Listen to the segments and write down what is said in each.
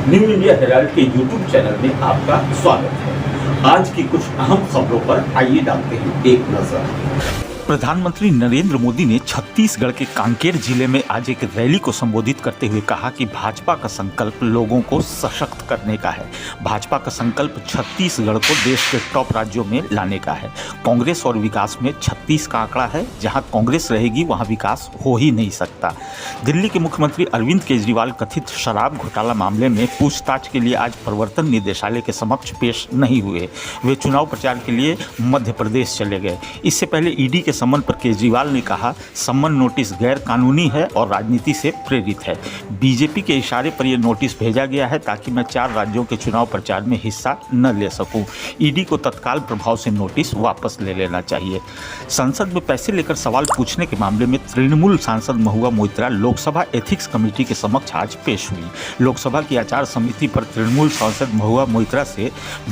New India Herald के YouTube channel में आपका स्वागत है। आज की कुछ अहम खबरों पर आइए डालते हैं एक नजर। प्रधानमंत्री नरेंद्र मोदी ने छत्तीसगढ़ के कांकेर जिले में आज एक रैली को संबोधित करते हुए कहा कि भाजपा का संकल्प लोगों को सशक्त करने का है। भाजपा का संकल्प छत्तीसगढ़ को देश के टॉप राज्यों में लाने का है। कांग्रेस और विकास में 36 का आंकड़ा है। जहां कांग्रेस रहेगी वहां विकास हो ही नहीं सकता। दिल्ली के मुख्यमंत्री अरविंद केजरीवाल कथित शराब घोटाला मामले में पूछताछ के लिए आज प्रवर्तन निदेशालय के समक्ष पेश नहीं हुए। वे चुनाव प्रचार के लिए मध्य प्रदेश चले गए। इससे पहले ईडी के सम्मन पर केजरीवाल ने कहा, सम्मन नोटिस गैर कानूनी है और राजनीति से प्रेरित है। बीजेपी के इशारे पर यह नोटिस भेजा गया है ताकि मैं 4 राज्यों के चुनाव प्रचार में हिस्सा न ले सकूं। ईडी को तत्काल प्रभाव से नोटिस वापस ले लेना चाहिए। संसद में पैसे लेकर सवाल पूछने के मामले में तृणमूल सांसद महुआ मोइत्रा लोकसभा एथिक्स कमेटी के समक्ष आज पेश हुई। लोकसभा की आचार समिति पर तृणमूल सांसद महुआ मोइत्रा से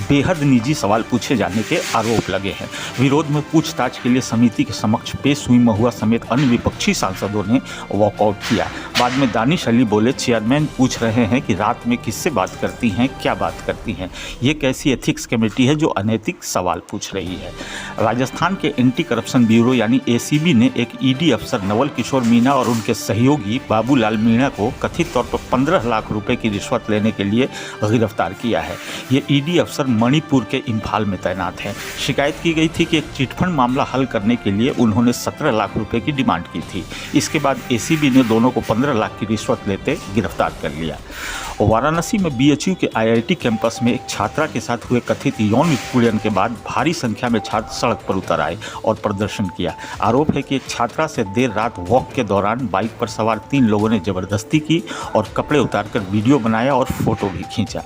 बेहद निजी सवाल पूछे जाने के आरोप लगे हैं। विरोध में पूछताछ के लिए समिति के समक्ष पेश हुई महुआ समेत अन्य विपक्षी सांसदों ने वॉकआउट किया। बाद में दानिश अली बोले, चेयरमैन पूछ रहे हैं कि रात में किससे बात करती हैं, क्या बात करती हैं। ये कैसी एथिक्स कमेटी है जो अनैतिक सवाल पूछ रही है। राजस्थान के एंटी करप्शन ब्यूरो यानी एसीबी ने एक ईडी अफसर नवल किशोर मीणा और उनके सहयोगी बाबूलाल मीणा को कथित तौर पर 15 लाख रुपए की रिश्वत लेने के लिए गिरफ्तार किया है। ये ईडी अफसर मणिपुर के इम्फाल में तैनात हैं। शिकायत की गई थी कि एक चिटफंड मामला हल करने के लिए उन्होंने 17 लाख रुपए की डिमांड की थी। इसके बाद एसीबी ने दोनों को 15 लाख की रिश्वत लेते गिरफ्तार कर लिया। वाराणसी में बीएचयू के आईआईटी कैंपस में एक छात्रा के साथ हुए कथित यौन उत्पीड़न के बाद भारी संख्या में छात्र सड़क पर उतर आए और प्रदर्शन किया। आरोप है कि एक छात्रा से देर रात वॉक के दौरान बाइक पर सवार 3 लोगों ने जबरदस्ती की और कपड़े उतारकर वीडियो बनाया और फोटो भी खींचा।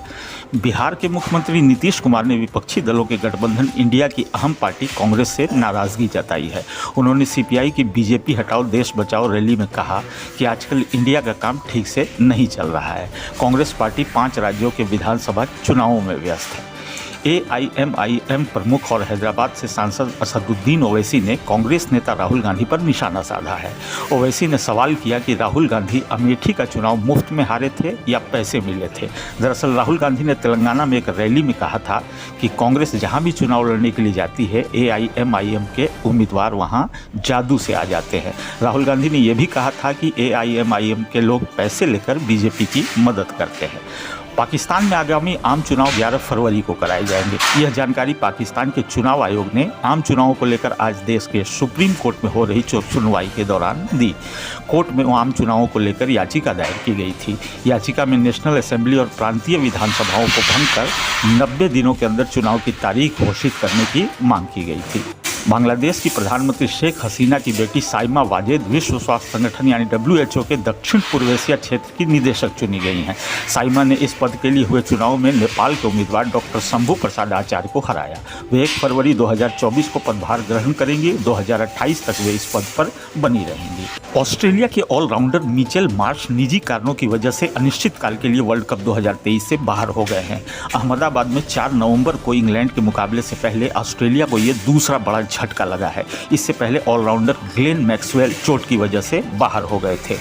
बिहार के मुख्यमंत्री नीतीश कुमार ने विपक्षी दलों के गठबंधन इंडिया की अहम पार्टी कांग्रेस से नाराजगी जताई है। उन्होंने सीपीआई की बीजेपी हटाओ देश बचाओ रैली में कहा कि आजकल इंडिया का काम ठीक से नहीं चल रहा है। कांग्रेस पार्टी 5 राज्यों के विधानसभा चुनावों में व्यस्त है। एआईएमआईएम प्रमुख और हैदराबाद से सांसद असदुद्दीन ओवैसी ने कांग्रेस नेता राहुल गांधी पर निशाना साधा है। ओवैसी ने सवाल किया कि राहुल गांधी अमेठी का चुनाव मुफ्त में हारे थे या पैसे मिले थे। दरअसल राहुल गांधी ने तेलंगाना में एक रैली में कहा था कि कांग्रेस जहां भी चुनाव लड़ने के लिए जाती है, एआईएमआईएम के उम्मीदवार वहां जादू से आ जाते हैं। राहुल गांधी ने यह भी कहा था कि एआईएमआईएम के लोग पैसे लेकर बीजेपी की मदद करते हैं। पाकिस्तान में आगामी आम चुनाव 11 फरवरी को कराए जाएंगे। यह जानकारी पाकिस्तान के चुनाव आयोग ने आम चुनावों को लेकर आज देश के सुप्रीम कोर्ट में हो रही सुनवाई के दौरान दी। कोर्ट में आम चुनावों को लेकर याचिका दायर की गई थी। याचिका में नेशनल असेंबली और प्रांतीय विधानसभाओं को भंग कर 90 दिनों के अंदर चुनाव की तारीख घोषित करने की मांग की गई थी। बांग्लादेश की प्रधानमंत्री शेख हसीना की बेटी साइमा वाजेद विश्व स्वास्थ्य संगठन यानी WHO के दक्षिण पूर्व एशिया क्षेत्र की निदेशक चुनी गई हैं। साइमा ने इस पद के लिए हुए चुनाव में नेपाल के उम्मीदवार डॉक्टर शंभू प्रसाद आचार्य को हराया। वे 1 फरवरी 2024 को पदभार ग्रहण करेंगी। 2028 तक वे इस पद पर बनी रहेंगी। ऑस्ट्रेलिया के ऑलराउंडर मिचेल मार्श निजी कारणों की वजह से अनिश्चित काल के लिए वर्ल्ड कप 2023 से बाहर हो गए हैं। अहमदाबाद में 4 नवंबर को इंग्लैंड के मुकाबले से पहले ऑस्ट्रेलिया को ये दूसरा बड़ा झटका लगा है। इससे पहले ऑलराउंडर ग्लेन मैक्सवेल चोट की वजह से बाहर हो गए थे।